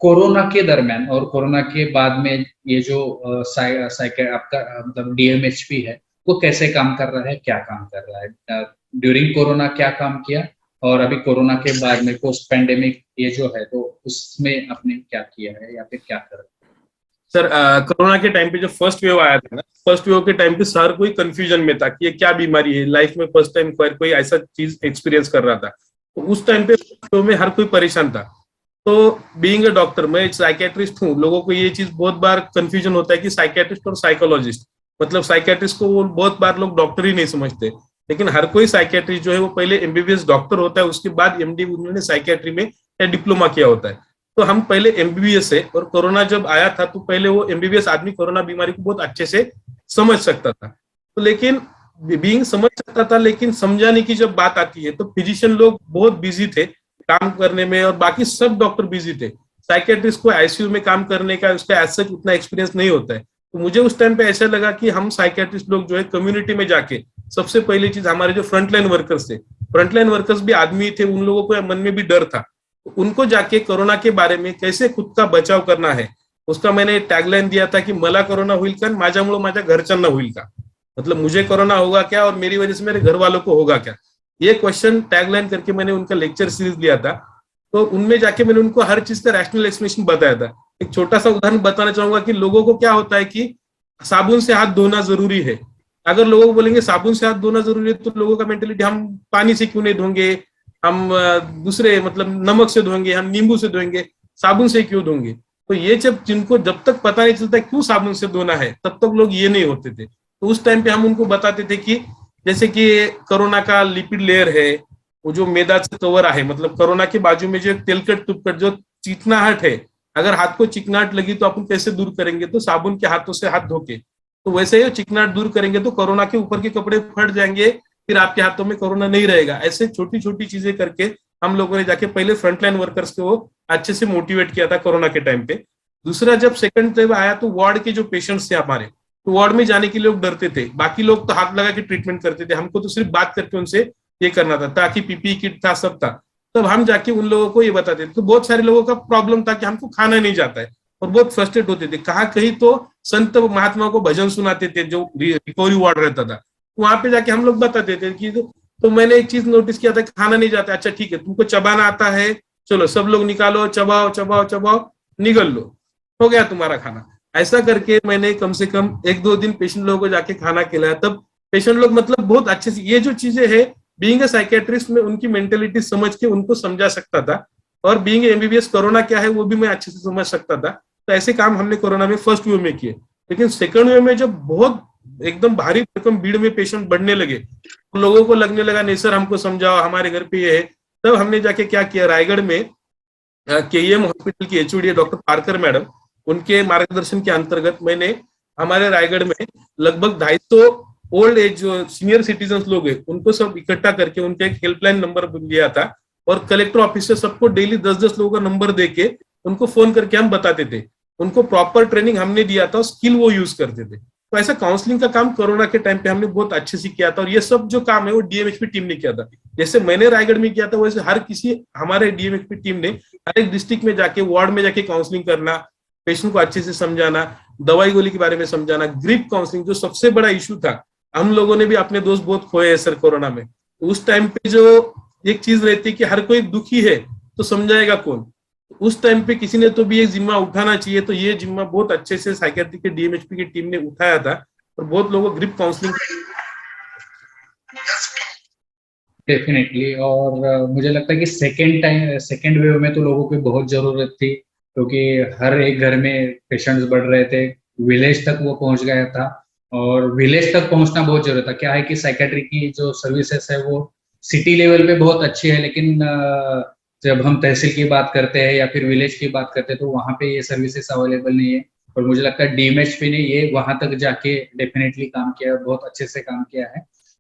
Corona के दरमियान और कोरोना के बाद में ये जो आपका मतलब डीएमएचपी है, वो कैसे काम कर रहा है, क्या काम कर रहा है? ड्यूरिंग कोरोना क्या काम किया, और अभी कोरोना के बाद में पोस्ट पेंडेमिक ये जो है, तो उसमें आपने क्या किया है या फिर क्या कर रहे हैं? सर, कोरोना के टाइम पे जो फर्स्ट वेव आया था ना, फर्स्ट वेव के टाइम पे हर कोई कंफ्यूजन में था कि ये क्या बीमारी है। लाइफ में फर्स्ट टाइम कोई ऐसा चीज एक्सपीरियंस कर रहा था, तो उस टाइम पे तो में हर कोई परेशान था। तो बीइंग अ डॉक्टर, मैं एक साइकेट्रिस्ट हूँ, लोगों को ये चीज बहुत बार कंफ्यूजन होता है कि साइकेट्रिस्ट और साइकोलॉजिस्ट, मतलब साइकेट्रिस्ट को वो बहुत बार लोग डॉक्टर ही नहीं समझते। लेकिन हर कोई साइकेट्रिस्ट जो है वो पहले एमबीबीएस डॉक्टर होता है, उसके बाद एमडी उन्होंने साइकेट्री में या डिप्लोमा किया होता है। तो हम पहले एमबीबीएस है, और कोरोना जब आया था तो पहले वो एमबीबीएस आदमी कोरोना बीमारी को बहुत अच्छे से समझ सकता था। तो लेकिन बीइंग समझ सकता था, लेकिन समझाने की जब बात आती है तो फिजिशियन लोग बहुत बिजी थे काम करने में, और बाकी सब डॉक्टर बिजी थे। साइकेट्रिस्ट को आईसीयू में काम करने का उसका एज सच उतना एक्सपीरियंस नहीं होता है। तो मुझे उस टाइम पे ऐसा लगा कि हम साइकेट्रिस्ट लोग जो है कम्युनिटी में जाके, सबसे पहली चीज हमारे जो फ्रंटलाइन वर्कर्स थे, फ्रंटलाइन वर्कर्स भी आदमी थे, उन लोगों को मन में भी डर था। तो उनको जाके कोरोना के बारे में कैसे खुद का बचाव करना है, उसका मैंने टैगलाइन दिया था कि मला कोरोना होईल का, माझ्यामुळे माझ्या घरच्यांना होईल का। मतलब मुझे कोरोना होगा क्या और मेरी वजह से मेरे घर वालों को होगा क्या, ये क्वेश्चन टैगलाइन करके मैंने उनका लेक्चर सीरीज लिया था। तो उनमें जाके मैंने उनको हर चीज का रैशनल एक्सप्लेनेशन बताया था। एक छोटा सा उदाहरण बताना चाहूंगा कि लोगों को क्या होता है कि साबुन से हाथ धोना जरूरी है। अगर लोगों को बोलेंगे साबुन से हाथ धोना जरूरी है, तो लोगों का मेंटेलिटी, हम पानी से क्यों नहीं धोंगे, हम दूसरे मतलब नमक से धोएंगे, हम नींबू से धोएंगे, साबुन से क्यों धोंगे। तो ये जब तक पता नहीं चलता क्यों साबुन से धोना है, तब तक लोग ये नहीं होते थे। तो उस टाइम पे हम उनको बताते थे कि जैसे कि कोरोना का लिपिड लेयर है, वो जो मैदाचं कवर आहे, मतलब कोरोना के बाजू में जो तेलकट तुपकट जो चिकनाहट है, अगर हाथ को चिकनाहट लगी तो अपन कैसे दूर करेंगे, तो साबुन के हाथों से हाथ धोके। तो वैसे ही चिकनाहट दूर करेंगे तो कोरोना के ऊपर के कपड़े फट जाएंगे, फिर आपके हाथों में कोरोना नहीं रहेगा। ऐसे छोटी छोटी चीजें करके हम लोगों ने जाके पहले फ्रंटलाइन वर्कर्स को अच्छे से मोटिवेट किया था कोरोना के टाइम पे। दूसरा, जब सेकंड वेव आया तो वार्ड के जो पेशेंट्स थे हमारे, तो वार्ड में जाने के लिए लोग डरते थे। बाकी लोग तो हाथ लगा के ट्रीटमेंट करते थे, हमको तो सिर्फ बात करके उनसे ये करना था, ताकि पीपीई किट था, सब था। तब हम जाके उन लोगों को ये बताते थे। तो बहुत सारे लोगों का प्रॉब्लम था कि हमको खाना नहीं जाता है, और बहुत फ्रस्ट्रेट होते थे। कहाँ कहीं तो संत महात्मा को भजन सुनाते थे, जो रिकवरी वार्ड रहता था, वहां पे जाके हम लोग बताते थे कि तो मैंने एक चीज नोटिस किया था, खाना नहीं जाता, अच्छा ठीक है, तुमको चबाना आता है, चलो सब लोग निकालो, चबाओ चबाओ चबाओ, निगल लो, हो गया तुम्हारा खाना। ऐसा करके मैंने कम से कम 1-2 दिन पेशेंट लोगों को जाके खाना खिलाया। तब पेशेंट लोग मतलब बहुत अच्छे से ये जो चीजें है, बीइंग अ साइकेट्रिस्ट में उनकी मेंटेलिटी समझ के उनको समझा सकता था, और बीइंग एमबीबीएस कोरोना क्या है वो भी मैं अच्छे से समझ सकता था। तो ऐसे काम हमने कोरोना में फर्स्ट वेव में किए। लेकिन सेकंड वेव में जब बहुत एकदम भारी भरकम भीड़ में पेशेंट बढ़ने लगे, तो लोगों को लगने लगा नहीं सर हमको समझाओ, हमारे घर पे ये है। तब हमने जाके क्या किया, रायगढ़ में केईएम हॉस्पिटल की एचओडी डॉक्टर पारकर मैडम, उनके मार्गदर्शन के अंतर्गत मैंने हमारे रायगढ़ में लगभग 250 ओल्ड एज जो सीनियर सिटीजन लोग हैं उनको सब इकट्ठा करके उनका एक हेल्पलाइन नंबर लिया था, और कलेक्टर ऑफिस से सबको डेली 10-10 लोगों का नंबर देके उनको फोन करके हम बताते थे। उनको प्रॉपर ट्रेनिंग हमने दिया था, स्किल वो यूज करते थे। तो ऐसा काउंसलिंग का काम कोरोना के टाइम पे हमने बहुत अच्छे से किया था, और ये सब जो काम है वो डीएमएचपी टीम ने किया था। जैसे मैंने रायगढ़ में किया था, वैसे हर किसी हमारे डीएमएचपी टीम ने हर एक डिस्ट्रिक्ट में जाके, वार्ड में जाके काउंसलिंग करना, पेशेंट को अच्छे से समझाना, दवाई गोली के बारे में समझाना, ग्रिप काउंसलिंग जो सबसे बड़ा इशू था। हम लोगों ने भी अपने दोस्त बहुत खोए हैं सर कोरोना में। तो उस टाइम पे जो एक चीज रहती है कि हर कोई दुखी है तो समझाएगा कौन, उस टाइम पे किसी ने तो भी ये जिम्मा उठाना चाहिए। तो ये जिम्मा बहुत अच्छे से साइकेट्री के डीएमएचपी की टीम ने उठाया था, और बहुत लोगों को ग्रिप काउंसलिंग। डेफिनेटली। और मुझे लगता है कि सेकेंड वेव में तो लोगों की बहुत जरूरत थी, क्योंकि हर एक घर में पेशेंट्स बढ़ रहे थे, विलेज तक वो पहुंच गया था, और विलेज तक पहुंचना बहुत जरूरी था। क्या है कि साइकेट्री की जो सर्विसेज है वो सिटी लेवल पे बहुत अच्छी है, लेकिन जब हम तहसील की बात करते हैं या फिर विलेज की बात करते हैं तो वहाँ पे ये सर्विसेज अवेलेबल नहीं है। और मुझे लगता है डीएमएचपी ने ये वहां तक जाके डेफिनेटली काम किया, बहुत अच्छे से काम किया है।